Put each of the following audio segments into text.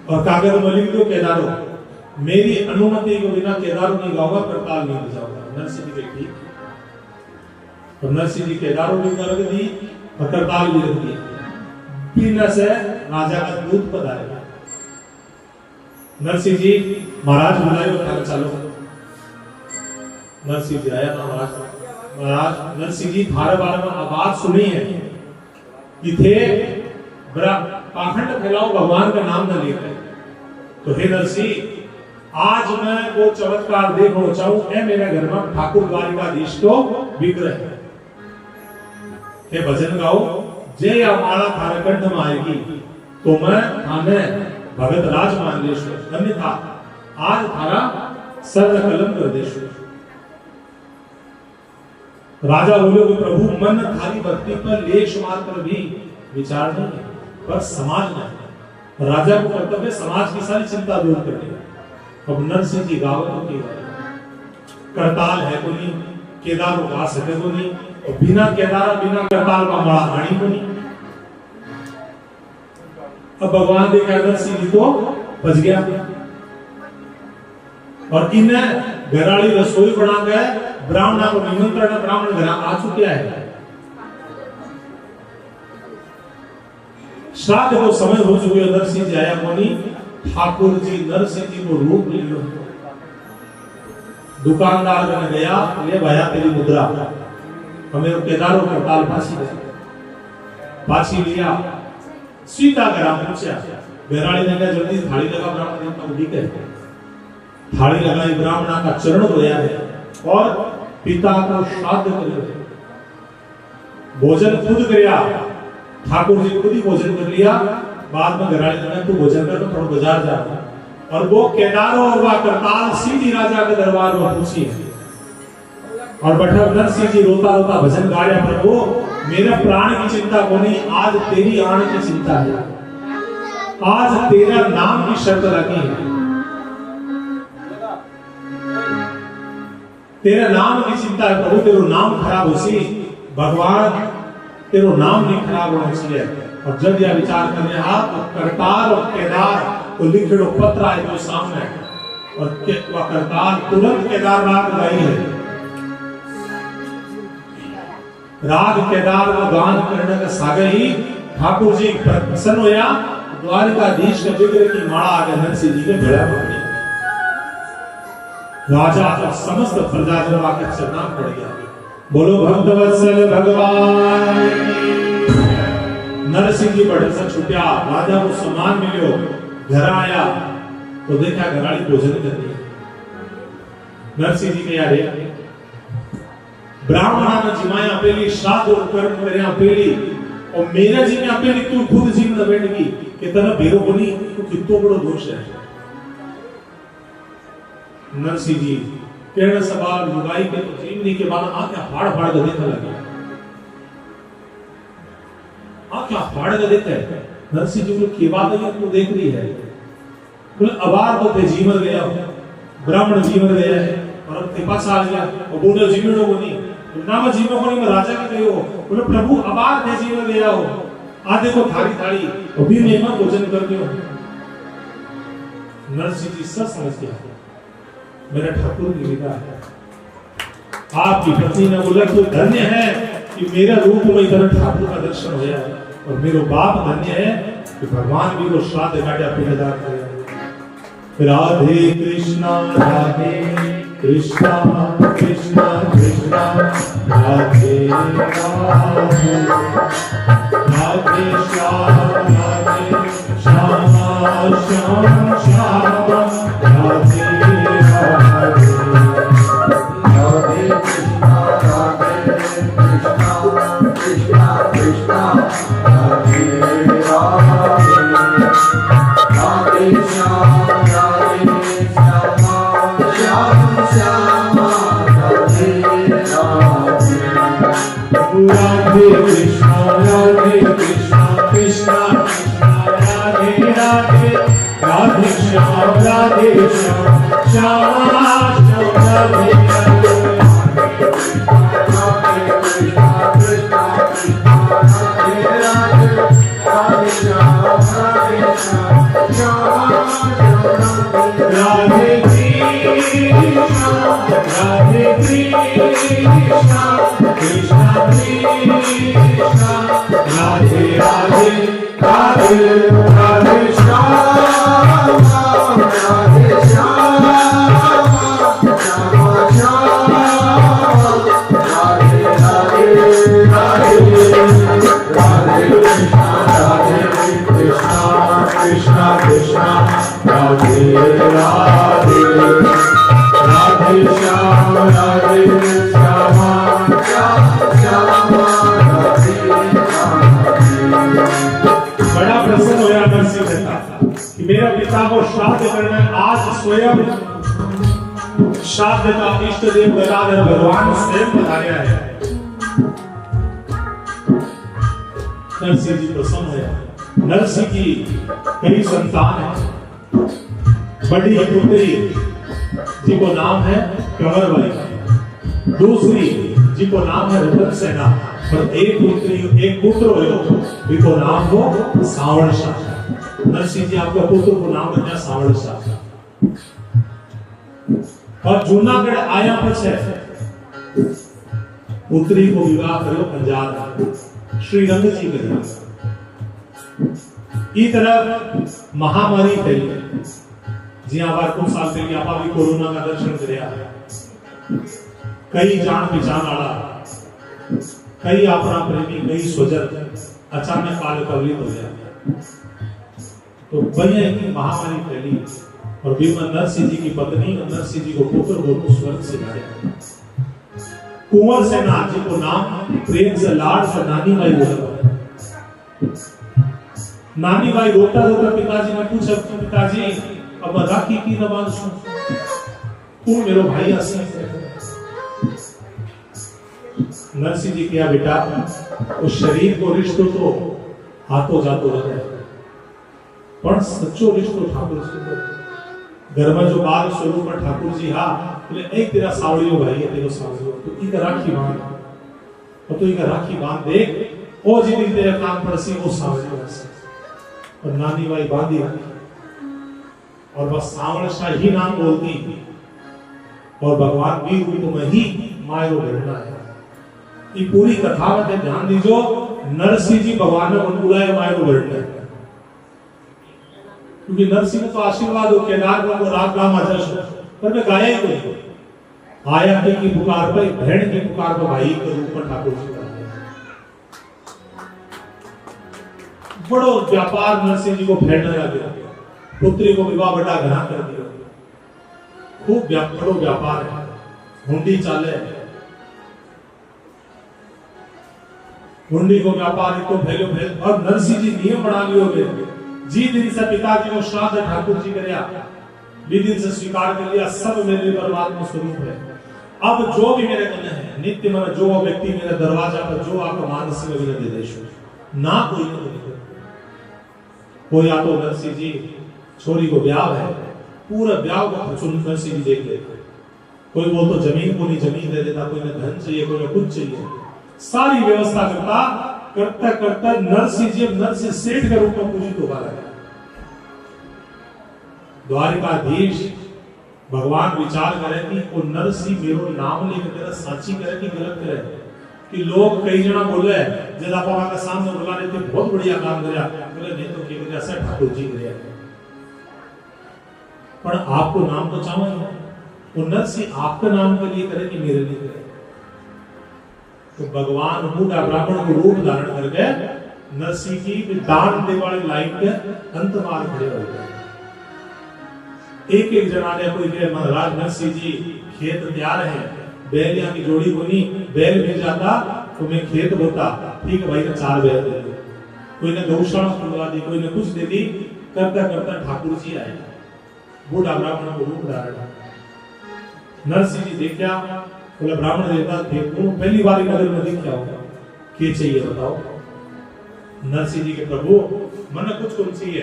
और कागज में लिख दो केदारो, मेरी अनुमति के बिना केदारो नहीं गाऊंगा, करताल नहीं बजाऊंगा। नरसिंह जी बैठी तो नरसिंह जी केदारो भी कर दी और करताल भी रख दी। बिना से राजा का दूत पधारेगा। नरसिंह जी महाराज बुलाए उठा चलो। नरसिंह जी आया महाराज नरसिंह जी थारे बारे में आवाज सुनी है कि थे बड़ा पाखंड फैलाओ, भगवान का नाम न लेकर। तो हे नरसिंह आज मैं वो चमत्कार देखना चाहूं। ए मेरे घर में ठाकुर द्वारिकाधीश को विग्रह है, हे भजन गाओ, जय हमारा थारे कंठ में आएगी तो मैं थाने भगत राज मान लेशु, अन्यथा आज थारा सर कलम कर देशु। राजा बोले कि प्रभु मन थारी भक्ति पर लेश मात्र भी विचार नहीं है, पर समाज नहीं। राजा को कर्तव्य समाज की सारी चिंता दूर करनी। अब नरसिंह जी गावत की करताल है को नहीं, केदार गा सके को नहीं, और बिना केदार बिना करताल का बड़ा हानि को नहीं। अब भगवान देखा नरसिंह जी को बच गया और इन्हें घराड़ी रसोई बना गए। ब्राह्मण को निमंत्रण, ब्राह्मण घर आ चुके हैं। श्राद्ध को समय हो चुके, नरसिंह जी आया कोनी। ठाकुर जी नरसिंह जी को रूप ले लो। दुकानदार बन गया, ले भैया तेरी मुद्रा, हमें केदारों करताल पाछी लिया। सीधा घर पहुंचा। बेराड़ी ने कहा जल्दी थाली लगा, ब्राह्मण देवता को ठीक है। थाली लगाई, ब्राह्मण का चरण धोया है और पिता को श्राद्ध कर भोजन खुद किया। ठाकुर जी खुद ही भोजन कर लिया। बाद में घराड़ी ने तू भोजन कर, थोड़ा बाजार जा। और वो केदारों और वह करताल सीधी राजा के दरबार में पहुंची और बैठा नरसिंह जी रोता रोता भजन गाया, प्रभु मेरे प्राण की चिंता को नहीं, आज तेरी आने की चिंता है। आज तेरा नाम की शर्त लगी है, तेरे नाम की चिंता है प्रभु। तेरा नाम खराब हो सी भगवान, तेरा नाम नहीं खराब होना चाहिए। और जब यह विचार करने आप तो करताल और केदार को लिखे पत्र आए तो सामने, और वह करताल तुरंत केदारनाथ गई है। राग केदार को गान करने का सागर ही ठाकुर जी प्रसन्न होया। द्वारिकाधीश के विग्रह की माला आगे नरसिंह जी के भेड़ा पड़ गया। राजा और समस्त प्रजाजन आकर चरना पड़ गया। बोलो भक्तवत्सल भगवान की। नरसिंह जी बड़े से छुट्या, राजा को सम्मान मिलो। घर आया तो देखा घराड़ी भोजन कर रही है। नरसिंह जी के यार ब्राह्मणा ने जिमाया पेली, श्राद्ध कर्म करे पेली, और मेरा जी में पेली तू खुद जी में बैठगी कि तना बेरो बनी तो कितो बड़ो दोष है। नरसिंह जी कहने सवाल लुगाई के तो जीवनी के बाद आंखें फाड़ फाड़ के देखने लगे। आंखें फाड़ के देखते हैं। नरसिंह जी को की बात है तू देख रही है? बोले अबार तो जीवन गया, ब्राह्मण जीवन गया है और अब ते पास आ गया और बोले जीवन को नहीं नाम जीवन को नहीं, मैं राजा के गए हो। बोले प्रभु अबार थे जीवन गया हो, आधे को थाली थाली अभी मेहमान भोजन कर दियो। नरसिंह जी सब समझ गया मेरा ठाकुर की विदा है। आपकी पत्नी ने बोला तो धन्य है कि मेरा रूप में इधर ठाकुर का दर्शन होया है, और मेरे बाप धन्य है कि भगवान भी वो श्राद्ध काटा पीड़ादार करे। राधे कृष्णा राधे कृष्णा कृष्णा कृष्णा राधे राधे राधे श्याम राधे श्याम श्याम श्याम राधे राधे राधे कृष्णा राधे कृष्णा कृष्णा कृष्णा राधे राधे राधे श्याम राधे कृष्णा कृष्णा कृष्णा राधे राधे राधे श्याम राधे श्याम श्याम श्याम राधे राधे कृष्णा कृष्णा कृष्णा राधे राधे राधे श्याम राधे श्याम श्याम मेरा पिता को श्राद्ध करना आज स्वयं श्राद्ध का इष्ट देव गदाधर भगवान स्वयं बताया है। नरसिंह जी प्रसन्न हुए। नरसिंह की कई संतान है। बड़ी पुत्री जी को नाम है कंवरबाई, दूसरी जी को नाम है रतन सेना, और एक पुत्र हो जिसको नाम हो सावड़ शाह। नरसिंह जी आपका पुत्र को नाम रखा सावड़ शाह। और जूनागढ़ आया पछे पुत्री को विवाह करो पंजाब श्री रंग जी के ई तरफ महामारी फैली जी बार कुछ साल पहले आप भी कोरोना का दर्शन करया। कई जान पहचान वाला, कई अपना प्रेमी, कई स्वजन अचानक काल कवलित हो गया। तो भैया की महामारी फैली और भीमन नरसिंह जी की पत्नी नरसिंह जी को पुत्र दोनों स्वर्ग से मिले। कुंवर सेना जी को नाम प्रेम से लाड से नानी माई बोला। नानी माई रोता रोता पिताजी ने पूछा, पिताजी अब राखी की नमाज सुन, तू मेरो भाई आसी। नरसिंह जी किया बेटा उस शरीर को रिश्तो तो हाथों जातो रहता है, पर सच्चो रिश्तो ठाकुर से घर में जो बाल स्वरूप ठाकुर जी हा बोले एक तेरा सावड़ियो भाई है, तेरो सावड़ियो तो इक राखी बांध, और तो इक राखी बांध देख ओ जी दिन तेरे कान पड़सी वो सावड़ियो से। और नानी भाई बांधी और बस सावड़ शाह ही नाम बोलती और भगवान भी रूप में ही मायो घटना है। ये पूरी कथा में ध्यान दीजो, नरसिंह जी भगवान ने बुलाए मायो घटना है, क्योंकि नरसिंह तो आशीर्वाद हो केदार को राग राम आदर्श पर मैं गाया ही नहीं। आया की पुकार पर बहन की पुकार पर भाई के रूप में ठाकुर जी का बड़ो व्यापार नरसिंह जी को फैलने लगे। पुत्री को विवाह बड़ा घना कर दिया, खूब बड़ो व्यापार है, हुंडी चाले, हुंडी को व्यापार तो फैलो फैल। और नरसिंह जी नियम बना लियो जी दिन से पिताजी को श्राद्ध ठाकुर जी करया, दिन से स्वीकार कर लिया सब मेरे परमात्मा स्वरूप है। अब जो भी मेरे मन है नित्य मन जो व्यक्ति मेरे दरवाजा पर जो आपका मानस में विनय दे देशो ना कोई नहीं कोई। या तो नरसिंह जी छोरी को ब्याह है, पूरा ब्याह का नरसिंह जी देख लेते। कोई वो तो जमीन को नहीं जमीन दे देता, कोई ने धन चाहिए, कोई ने कुछ चाहिए, सारी व्यवस्था करता करता करता नरसिंह जी नरसिंह सेठ के रूप में पूजित होगा लगा। द्वारिकाधीश भगवान विचार करे कि वो नरसिंह मेरो नाम लेकर तेरा साची करे कि गलत करे। कि लोग कई जना बोले जब आप का सामने बोला ने तो बहुत बढ़िया काम करया, बोले नहीं तो के जैसा ठाकुर जी करया, पर आपको नाम तो चाहिए, वो नरसिंह आपके नाम के लिए करे कि मेरे लिए करे। तो भगवान बूढ़ा ब्राह्मण को रूप धारण करके नरसिंह की दान देने वाली लाइन के अंत मार खड़े हो गए। एक एक जना ने कोई कहे महाराज नरसिंह जी खेत तैयार है, बैलियां की जोड़ी बनी, बैल मिल जाता तो मैं खेत होता, ठीक है भाई ने 4 बैल दे दी, कोई ने गौशाला खुलवा दी, कोई ने कुछ दे दी। करता करता ठाकुर जी आए, बूढ़ा ब्राह्मण को रूप धारण। नरसिंह जी देखा, बोला ब्राह्मण देवता थे, पहली बार नगर में दिख होगा, क्या चाहिए बताओ। नरसिंह जी के प्रभु मन कुछ कौन चाहिए,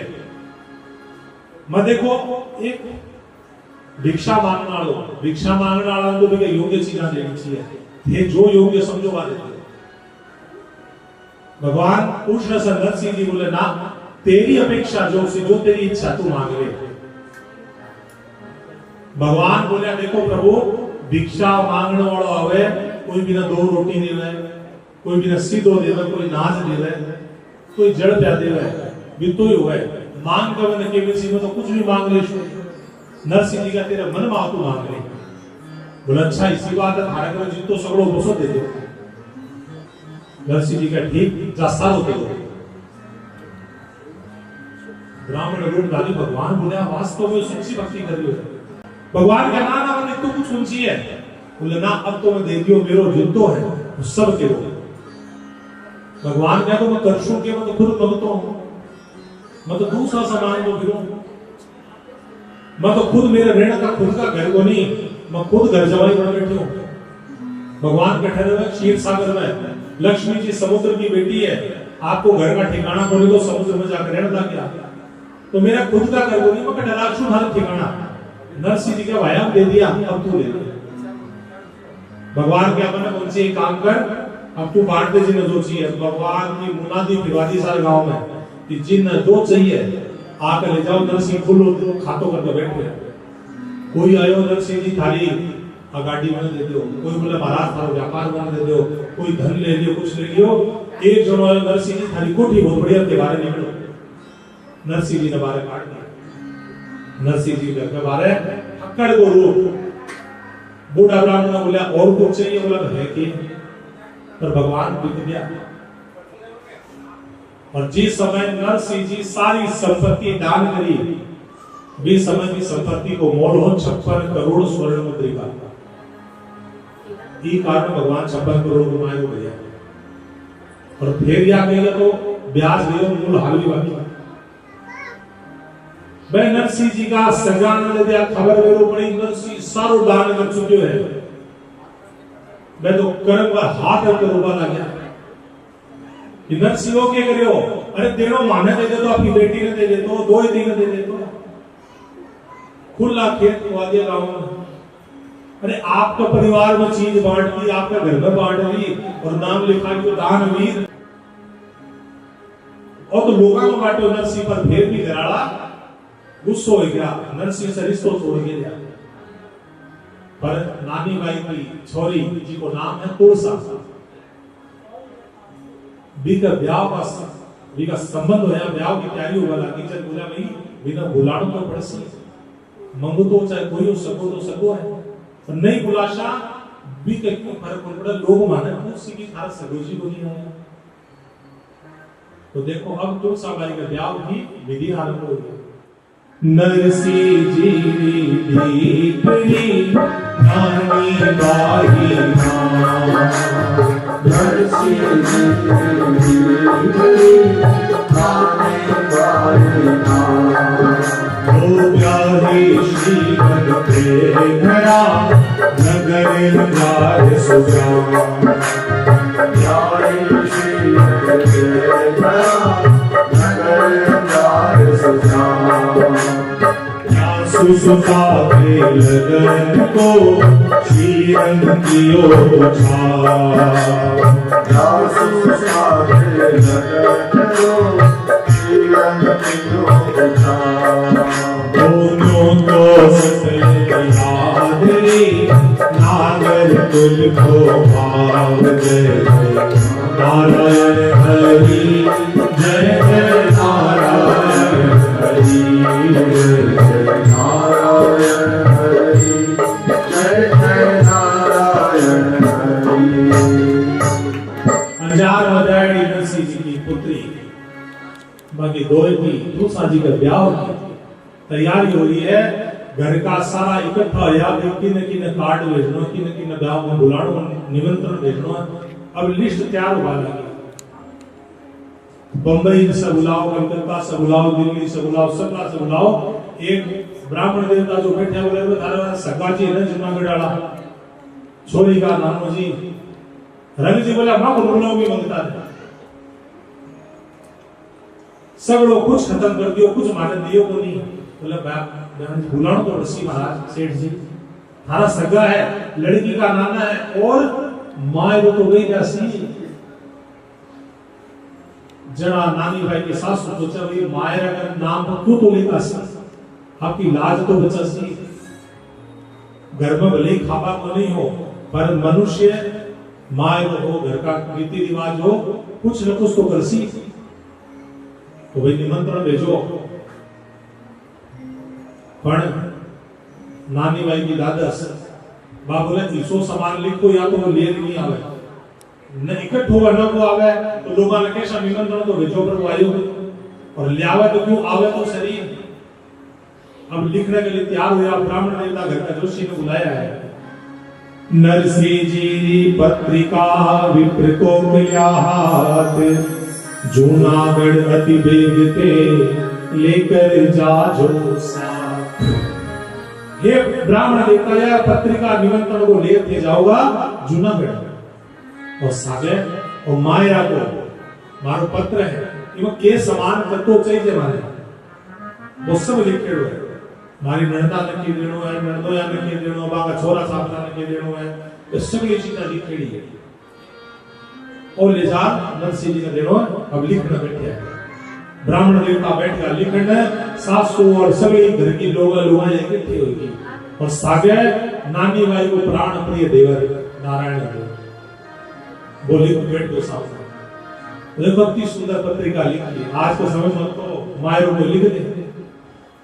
मैं देखो एक भिक्षा मांगने वालों, भिक्षा मांगने वाला तो भी योग्य चीजें देनी चाहिए, ये जो योग्य समझो बात है। भगवान पूछने से नरसिंह जी बोले ना, तेरी अपेक्षा जो सी जो तेरी इच्छा तू मांग ले। भगवान बोले देखो प्रभु भिक्षा मांगने वाला आवे, कोई बिना 2 रोटी देवे, कोई बिना सीधो देवे, कोई नाच देवे, कोई जड़ प्या देवे, बीतो ही हुआ है मांग का मन के में तो कुछ भी मांग ले शो नरसिंह जी का तेरा मन में तू मांग ले बोला अच्छा इसी बात है थारे को जितो सगड़ो बसो दे दो नरसिंह जी का ठीक जास्ता होते हो ब्राह्मण रूप डाली भगवान बोले वास्तव में सच्ची भक्ति कर रही हो भगवान का नाम आपने तो कुछ सुनची है बोले ना अब तो मैं दे दियो मेरो जितो है वो सब के हो भगवान क्या तो मैं करशों के मैं तो खुद भगतो हूं मैं तो दूसरा सामान को गिरूं मैं तो खुद मेरे ऋण का खुद का घर को नहीं मैं खुद घर जमाई बन बैठी हूं भगवान के ठहरे हुए क्षीर सागर में लक्ष्मी जी समुद्र की बेटी है आपको घर का ठिकाना खोले तो समुद्र में जाकर रहना था क्या तो मेरा खुद का घर को नहीं मैं डलाक्षु हर ठिकाना नरसिंह जी का व्यायाम दे दिया अब तू ले भगवान के अपने कौन से काम कर अब तू बांटते जिन्हें जो चाहिए भगवान की मुनादी फिरवादी सारे गांव में कि जिन्हें जो चाहिए आकर ले जाओ नरसिंह फुल खातों करके बैठे कोई आयो नरसिंह जी थाली गाड़ी में दे दो कोई बोले महाराज थारो व्यापार में दे दो कोई धन ले लियो कुछ ले लियो एक जनो आयो नरसिंह जी थाली कोठी बहुत बढ़िया के बारे निकलो नरसिंह जी ने बारे काट दिया नरसिंह जी के बारे हक्कड़ को रूप बूढ़ा ब्राह्मण ने बोला और कुछ चाहिए बोला है कि पर भगवान बीत गया और जिस समय नरसिंह जी सारी संपत्ति दान करी भी समय की संपत्ति को मोल हो 56 करोड़ स्वर्ण मुद्रिका ई कारण भगवान 56 करोड़ कमाए हो गया और फिर या गया तो ब्याज दियो मूल हाल भी बाकी भाई नरसिंह जी का सजान ने दिया खबर मेरे पड़ी नरसिंह सारो दान कर चुके हैं मैं तो कर्म पर हाथ रख कर उबा लग गया कि नरसिंह के करियो अरे देनो माने दे दे तो अपनी बेटी ने दे दे तो दो ही दिन दे दे तो खुला खेत खुआ दिया गांव में अरे आपका परिवार में चीज बांट दी आपका घर में बांट दी और नाम लिखा कि दान वीर और तो लोगों को बांटो नरसिंह पर फिर भी घराड़ा गुस्सा हो गया नरसिंह से रिश्तो तोड़ गया पर नानी बाई की छोरी जी को नाम है तुलसा बीका ब्याह का संबंध होया ब्याह की तैयारी होगा लगी जब बोला भाई बिना बुलाने तो पड़ सी मंगो तो चाहे कोई हो सको तो सको है पर नहीं बुलाशा भी के क्यों फर्क पड़ लोग माने उसी की खास सरोजी को नहीं आया तो देखो अब तुलसा बाई का ब्याह की विधि आरंभ हो गई नरसिंह जी दीपनी नानी बाई नरसिंह जी दीपनी नानी बाई ओ प्यारी श्री बनते घरा नगर द्वार सुजा प्यारी श्री बनते घरा नगर द्वार सुजा सुसुता के लगन को शीरन कियो छा सुसुता के लगन को शीरन कियो छा दोनों तो सतल यादरी नागर तुल को भाव दे नारायण हरि जय जय नारायण हरि बाकी दो की तुलसा जी का ब्याह की तैयारी हो रही है घर का सारा इकट्ठा होया किन कार्ड भेजना किन ब्याह में बुलाना निमंत्रण भेजना अब लिस्ट तैयार हुआ लगी बंबई से बुलाओ कलकत्ता से बुलाओ दिल्ली से बुलाओ सबला से बुलाओ एक ब्राह्मण देवता जो बैठे बोले थारे सगाजी है जूनागढ़ वाला छोरी का नानो जी रवि जी बोला मां बुलाओ भी मंगता है सब लोग कुछ खत्म कर दियो कुछ माने दियो को नहीं बोले बहन बुलाओ तो ऋषि महाराज सेठ जी थारा सगा है लड़की का नाना है और माए वो तो गई कैसी जरा नानी भाई के साथ सोचा भाई माए अगर नाम तो तो लेता सी आपकी लाज तो बचा सी घर में भले ही खापा को नहीं हो पर मनुष्य माए हो घर का रीति रिवाज हो कुछ न कुछ तो कर सी तो भाई निमंत्रण भेजो, पण नानी भाई की दादस बा बोले 300 सामान लिखो या तो वो ले नहीं आवे न इकट्ठो न को आवे तो लोग ने कैसा निमंत्रण तो भेजो पर वो आयो और ले आवे तो क्यों आवे तो शरीर। अब लिखने के लिए तैयार हुआ, ब्राह्मण देवता घर का जोशी ने बुलाया है। नरसिंह जी पत्रिका विप्र को किया हाथ, जूनागढ़ अति वेग के लेकर जाजो साथ। हे ब्राह्मण देवता या पत्रिका निमंत्रण को लेके जाओगा जूनागढ़ और सागे और माया को मारो पत्र है इमा के समान तत्व चाहिए मारे वो सब लिखे हुए हैं। मारी नणदा नक्की देनो है, नणदोया नक्की देनो, बागा छोरा सापला नक्की देनो है, ये सगली चीजें लिखेड़ी है और ले जा नरसिंह जी ने देनो अब लिखना बैठे है। ब्राह्मण देवता बैठ गया लिखने, सासू और सभी घर की लोग इकट्ठी होगी और सागे नानी माई को प्राण प्रिय देवर नारायण देव बोली बैठ दो सामने। भक्ति सुंदर पत्रिका लिखी, आज के समय में तो मायरों को लिख दे।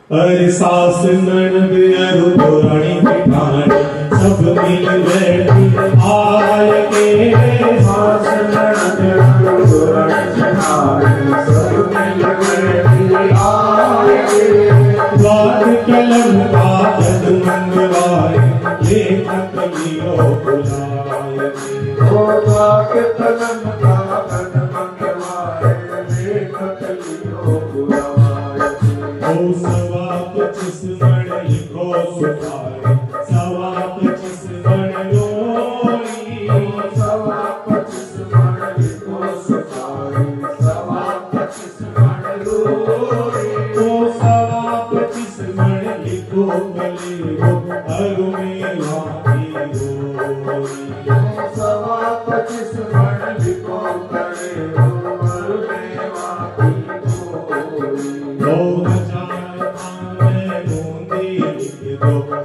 अरे सास ननद अरु रानी बिठानी सब मिल बैठी आय के, सास ननद अरु रानी बिठानी सब मिल बैठी आय के। वाद कलम कागज मंगवाए लेखक लियो बुलाए के, वाद कलम कागज मंगवाए लेखक लियो बुलाए के। सवा 25 मण लिखो सुधारे, सवा 25 मण लोरी, सवा 25 मण लिखो सुधारे, सवा 25 मण लोरी। ओ सवा 25 मण लिखो कलेरो अरु मेरा गोरी, सवा 25 मण लिखो कलेरो अरु मेरा गोरी।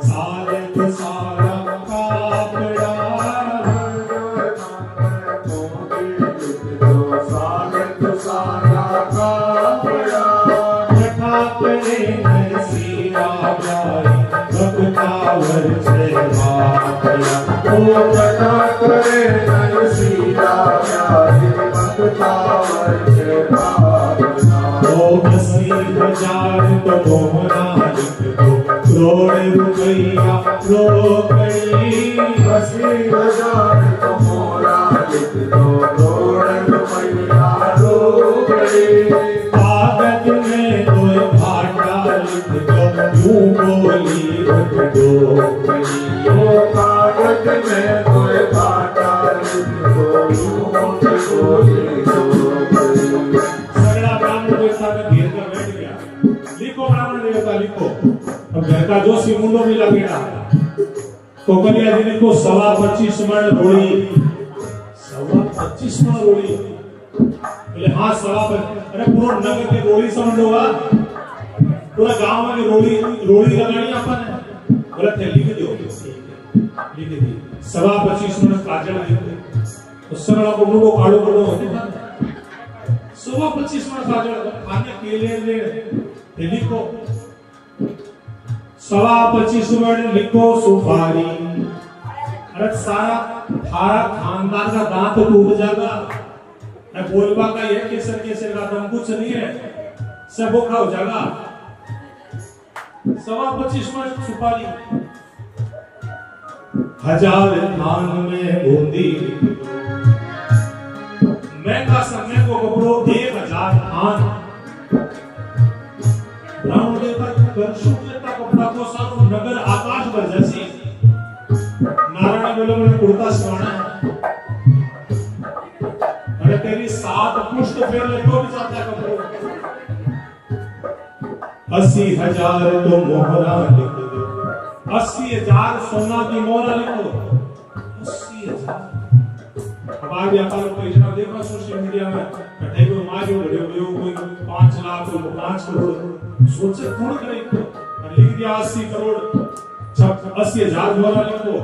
सारे तो सारा कापड़ा, सारे तो सारा कापड़ा, कटापड़े नरसिंह जाए भक्तावर से भापड़ा। ओ कटापड़े नरसिंह जाए भक्तावर से भापड़ा। ओ 80,000 तो मोहरा लिख दो, करोड़ रुपया रोकड़ी, 80,000 तो मोहरा लिख दो, करोड़ रुपया रोकड़ी। कागज में कोई भाटा लिख दो, यूं बोली उठ दो कड़ी। ओ कागज में कोई भाटा लिख दो, यूं बोली दो कड़ी। सगला ब्राह्मण देवता का घेर कर बैठ गया, लिखो ब्राह्मण देवता लिखो। अब घर का जो सी मुंडो में लगेगा तो कलिया जी को 25 मण रोड़ी, 25 मण रोड़ी बोले हाँ 25। अरे पूरा नगर के रोड़ी समझ लो, पूरा गांव में रोड़ी लगानी अपन है। बोला थे लिख दो, लिख दी 25 मण काजल लिख दे। उस समय को मुंडो काड़ो काड़ो होते था, 25 मण काजल खाने के लिए लिखो। 25 मण लिखो सुपारी। अरे सारा थारा खानदान का दांत टूट जाएगा। बोलबा का यह केसर केसर का दम कुछ नहीं है, सब भूखा हो जाएगा। 25 मण सुपारी। 1000 थान में बूंदी, मैं का समय को कपड़ो 1000 थान। ब्राह्मण देवता कर शुक्लता कपड़ा को सारो नगर आकाश पर जैसी। नारायण बोले मैंने कुर्ता सिवाना है, अरे तेरी 7 पुष्ट फेर ले तो भी जाता है कपड़ों। 80,000 तो मोहरा लिख दो, 80,000 सोना की मोहरा लिखो। 80,000 अब आज व्यापार पैसा देखो सोशल मीडिया में कटे को मारियो वीडियो कोई 5 लाख कोई 5 करोड़ सोचे कौन करे तो लिख दिया 80 करोड़, 80,000 मोहरा लिखो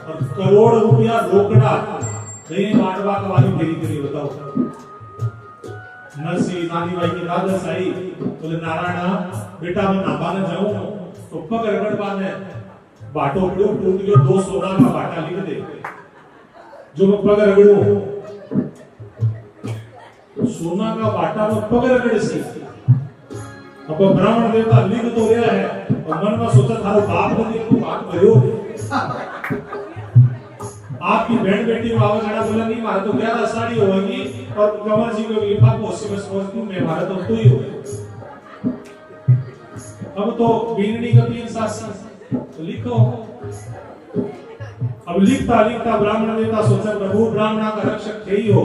और करोड़ रुपया रोकड़ा नहीं मांडवा का वाली फेरी करी। बताओ नरसी नानी भाई की आदत आई, बोले नारायण बेटा मैं नापा न जाऊं तो पग रगड़ पाने बाटो टूट गयो, 2 सोना का बाटा लिख दे जो मैं पग रगड़ू, सोना का बाटा में पग रगड़ सी। अब ब्राह्मण देवता लिख तो रहा है और मन में सोचा थारो बाप ने देखो बात करो, आपकी बहन बेटी को आवाज आना बोला नहीं मारा तो क्या साड़ी होगी और कंवर जी को लिफाफा उसी में समझ दूं मैं मारा तो तू ही हो। अब तो बीननी का 3 साथ तो लिखो। अब लिखता लिखता ब्राह्मण देवता सोचा प्रभु ब्राह्मण का रक्षक थे ही हो।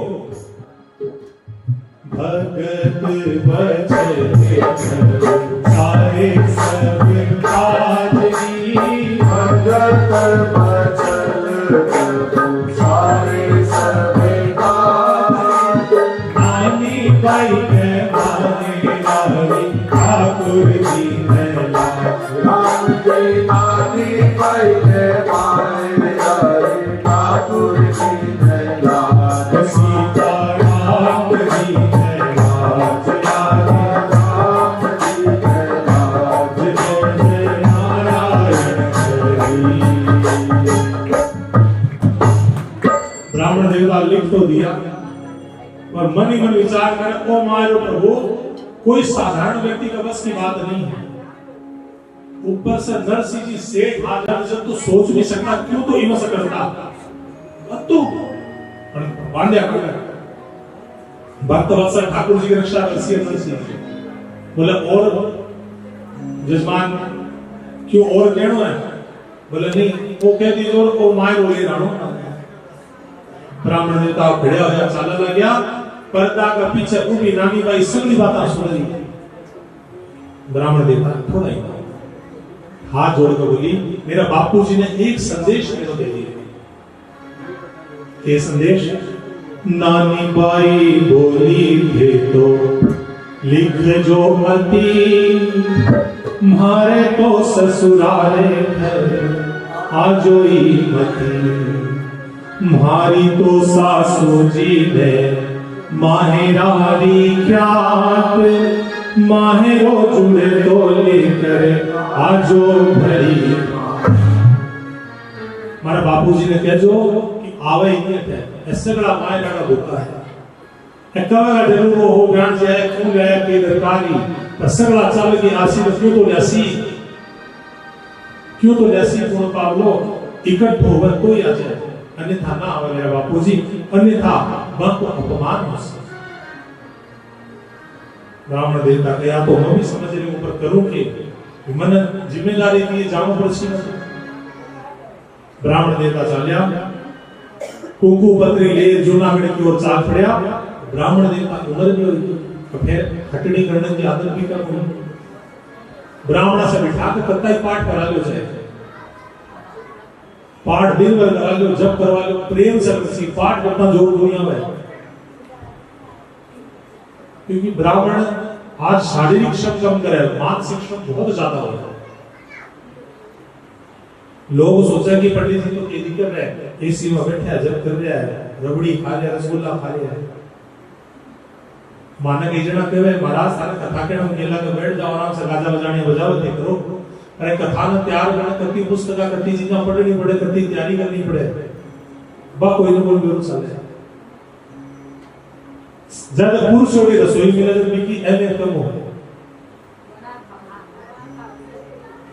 भगत बचते सारे सब काजनी, भगत बचल सारे सब काजनी, नानी भाई के माने लाली ठाकुर जी ने राम जी, नानी भाई के माने लाली ठाकुर जी ने लाल, सीता राम जी लिख तो दिया पर मन ही मन विचार कर ओ मारो प्रभु कोई साधारण व्यक्ति का बस की बात नहीं है, ऊपर से नरसिंह जी सेठ हाजर जब तो सोच नहीं सकता क्यों तो इमस करता तू बांध्या कर भक्त वत्सल ठाकुर जी की रक्षा करसी है नरसिंह बोले और जजमान क्यों और कहनो है, बोले नहीं वो कह दीजो ओ मार बोले राणो। ब्राह्मण देवता खड़े होया चला गया, पर्दा का पीछे उभी नानी बाई सगली बातें सुन रही। ब्राह्मण देवता थोड़ा ही हाथ जोड़कर बोली मेरा बापूजी ने एक संदेश मेरे को दे दिया। ये संदेश नानी बाई बोली थे तो लिख जो मती, मारे तो ससुराले आजोई मती, मारी तो सासू जी ने माहेरारी ख्यात, माहेरो जुड़े तो लेकर आजो भरी। मारा बापूजी ने कह जो कि आवे ही है ऐसे बड़ा माय लगा भूखा है एकवा जरूर वो हो गान जाए खून गया के दरकारी पर सगला चल की आसी तो क्यों तो लसी पूर्ण पावलो इकट्ठ होकर कोई आ जाए अन्यथा ना आवे मेरा बापूजी, अन्यथा वह को अपमान हो सकता। ब्राह्मण देवता कहा तो मैं भी समझ रही ऊपर करूं कि मन जिम्मेदारी दी जाऊं पड़सी। ब्राह्मण देवता चालिया कुंकू पत्री ले जूनागढ़ की ओर चाल पड़या। ब्राह्मण देवता उम्र भी हुई तो फिर खटड़ी करने की आदत भी कर हुई। ब्राह्मण से बिठा के कत्ता ही पाठ करा लो जाए, पाठ दिन भर करा लो, जब करवा लो, प्रेम से किसी पाठ करना जोर दुनिया में। क्योंकि ब्राह्मण आज शारीरिक श्रम कम करे, मानसिक श्रम बहुत ज्यादा हो रहा है। लोग सोचा कि पंडित जी तो खेती कर रहे हैं, एसी में बैठे हैं, जब कर रहा है, रबड़ी खा रहा है, रसगुल्ला खा रहा है। माना के जना कहवे महाराज सारे कथा के हम केला के बैठ जाओ, आराम से गाजा बजाने बजाओ ते करो। अरे कथा न तैयार करना कति पुस्तका कति चीजें पढ़नी पड़े, कति तैयारी करनी पड़े, बा कोई न कोई बेरू चले। ज्यादा पुरुषों की रसोई में नजर भी की अहमियत कम हो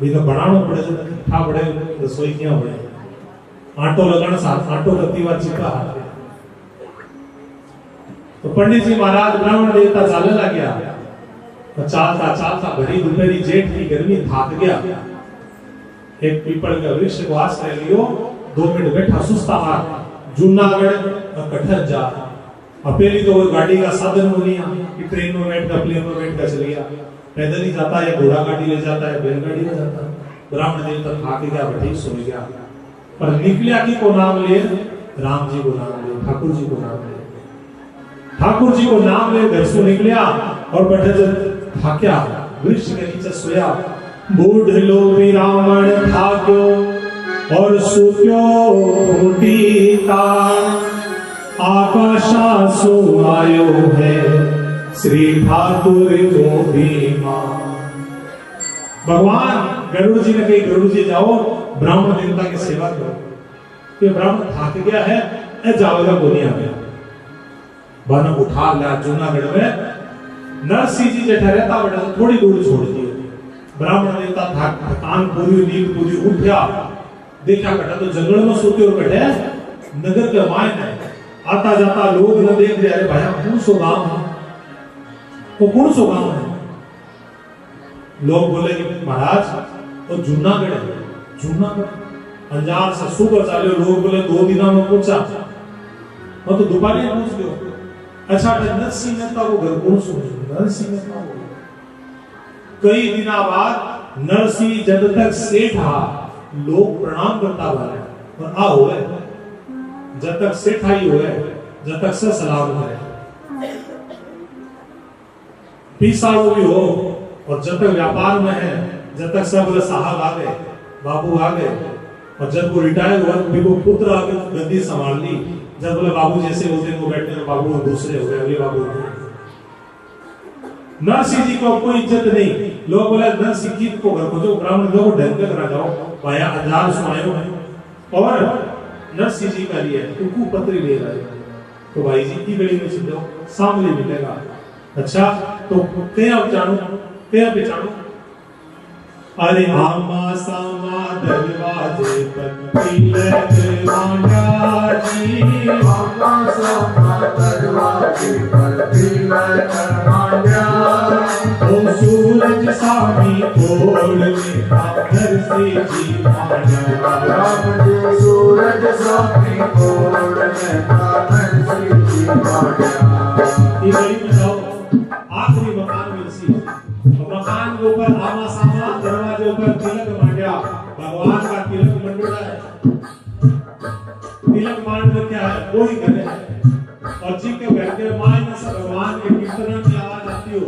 भी तो बनाना पड़े, खा पड़े, रसोई क्या पड़े, आटो लगाना साथ आटो कति बार चिपका हाथ। तो पंडित जी महाराज ब्राह्मण देवता चालने लग गया, तो चालता चालता भरी दोपहरी जेठ की गर्मी थाक गया। एक पीपल का वृक्ष को आश्रय लियो, 2 मिनट बैठा सुस्ता मार जूनागढ़ और कठर जा। अपेली तो गाड़ी का साधन हो नहीं कि ट्रेन में बैठ कर प्लेन में बैठ कर चल गया, पैदल ही जाता है, घोड़ा गाड़ी ले जाता है, बैलगाड़ी ले जाता है। ब्राह्मण देवता थाक गया, बैठी सो गया। पर निकलिया की को नाम ले, राम जी को नाम ले, ठाकुर जी को नाम ले, ठाकुर जी को नाम ले, घर से निकलिया और बैठे जब थाक्या वृक्ष के नीचे सोया। बूढ़ लो रावण थाक्यो और सूक्यो फूटी का, आकाशा सो आयो है श्री ठाकुर मोदी मां। भगवान गरुड़ जी ने कही, गरुड़ जी जाओ ब्राह्मण देवता की सेवा करो। ये ब्राह्मण थक गया है, ए जावेगा को नहीं आ गया। बन उठा ला जूनागढ़ में नरसिंह जी जे ठहरता बड़ा थोड़ी दूर छोड़ दिए। ब्राह्मण देवता थकान पूरी, नींद पूरी, उठ गया, देखा कटा तो जंगल में सोते और कटे नगर के मायने आता जाता लोग न देख रहे, अरे भाई कौन सो गांव है, वो कौन सो गांव है। लोग बोले कि महाराज वो जूनागढ़ है। जूनागढ़ अंजार से सुबह चले, लोग बोले 2 दिनों में पहुंचा, वो तो दोपहर पहुंच गयो। अच्छा नरसिंह मेहता को घर कौन सो, नरसिंह मेहता को कई दिना बाद नरसिंह जब तक सेठा लोग प्रणाम करता भरे और आ होए, जब तक सेठा ही होए, जब तक से सलाम करे, पीसाड़ो भी हो और जब तक व्यापार में है, जब तक सब बोले साहब आ गए, बाबू आ गए, और जब वो रिटायर हुआ तो वो पुत्र आगे गद्दी संभाल ली। जब बोले बाबू जैसे होते वो बैठे तो बाबू दूसरे हो गए, अगले बाबू नरसिंह जी को कोई इज्जत नहीं। लोग बोले नरसिंह जी को घर को जो ब्राह्मण लोग ढंग से करा जाओ, भाया हजार सुनायो और नरसिंह जी का लिए उनको पत्री ले रहे, तो भाई जी की गली में चलो सामने मिलेगा। अच्छा तो क्या पहचानो, अरे आमा सामा दरवाजे पर तिलक मांगा जी, आमा सामा दरवाजे पर तिलक मांगा। ओ सूरज सामी तोड़ में नरसिंह जी मांगा, राम जी सूरज सामी तोड़ में नरसिंह जी मांगा। ये गली में जाओ, आखिरी मकान में नरसिंह, मकान के ऊपर आमा सामा दरवाजे ऊपर तिलक मांगा। भगवान का तिलक मंडोला है, तिलक मांड क्या है, कोई करे और जी के घर के मायने से भगवान के कीर्तन की आवाज आती हो,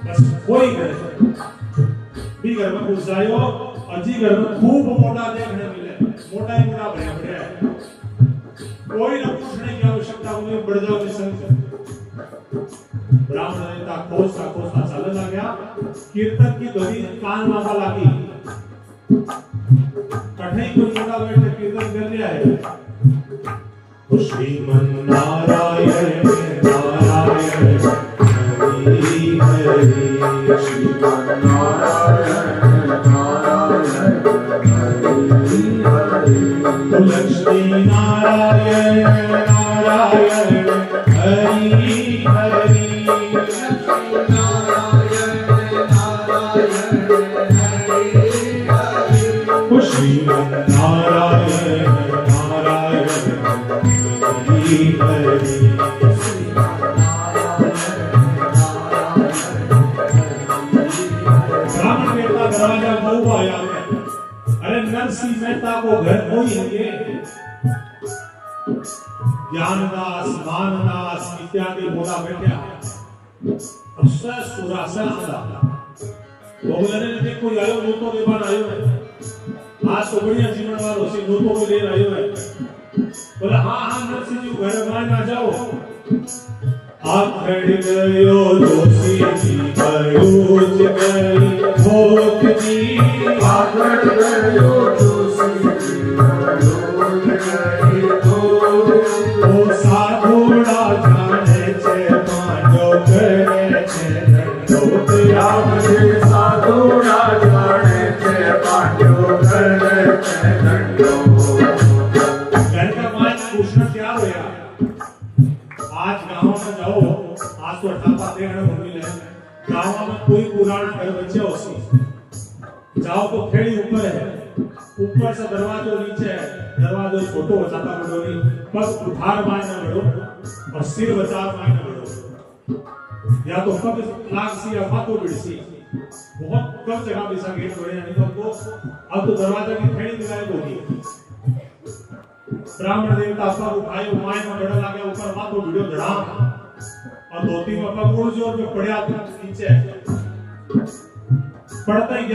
बस कोई करे भी घर में घुस जाओ और जी घर में खूब मोटा देखने मिले, मोटा ही मोटा भया भया है, कोई ना पूछने की आवश्यकता नहीं, बढ़ जाओ निसंग। ब्राह्मण नेता खोजता चलने लगा, कीर्तन की ध्वनि कान मांगा लगी, कठिन को छोड़ा बैठे कीर्तन कर लिया है। श्रीमन नारायण नारायण हरि हरि, श्रीमन नारायण नारायण हरि हरि, लक्ष्मी नारायण नारायण हरि हरि, लक्ष्मी नारायण नारायण हरि हरि, श्रीमन नारायण नारायण हरि हरि। ब्राह्मण देवता दरवाजा बहु आया है, अरे नरसिंह मेहता को घर कोई है, ज्ञानदास मानदास इत्यादि बोला बैठा अक्षर सुरासा वो बोले ने कोई आयो नो तो देवान आयो है, आज तो बढ़िया जीवन वालों से नो तो ले आयो है। बोला हाँ नरसिंह जी घर में आ जाओ। आखड़ गयो जोशी जी बरूच गई भोग जी, आखड़ गयो जोशी जी बरूच गई भोग, ओ साधुड़ा जाने छे मांडो करे छे दंडोत, राम जी साधुड़ा जाने छे मांडो करे छे दंडोत। घर का मान पूछना क्या होया, आज गांव में जाओ, आज तो अठापा देखने को मिले, गांव में कोई पुराना घर बचे होसी, जाओ तो खेड़ी ऊपर है, ऊपर से दरवाजो नीचे है, दरवाजो छोटो हो जाता बड़ो नहीं, बस उठार मारना बड़ो और सिर बचाव मारना बड़ो, या तो पग लाग सी या फातो बिड़सी, बहुत कम जगह बिसा गेट बड़े नहीं तो अब तो दरवाजा की खेड़ी दिखाई होगी। ब्राह्मण देवता सब उठाए उमाय में बड़ा लगे, ऊपर माथो भिड़ो धड़ाम और धोती में पग उड़ जोर में पड़या नीचे पड़ता ही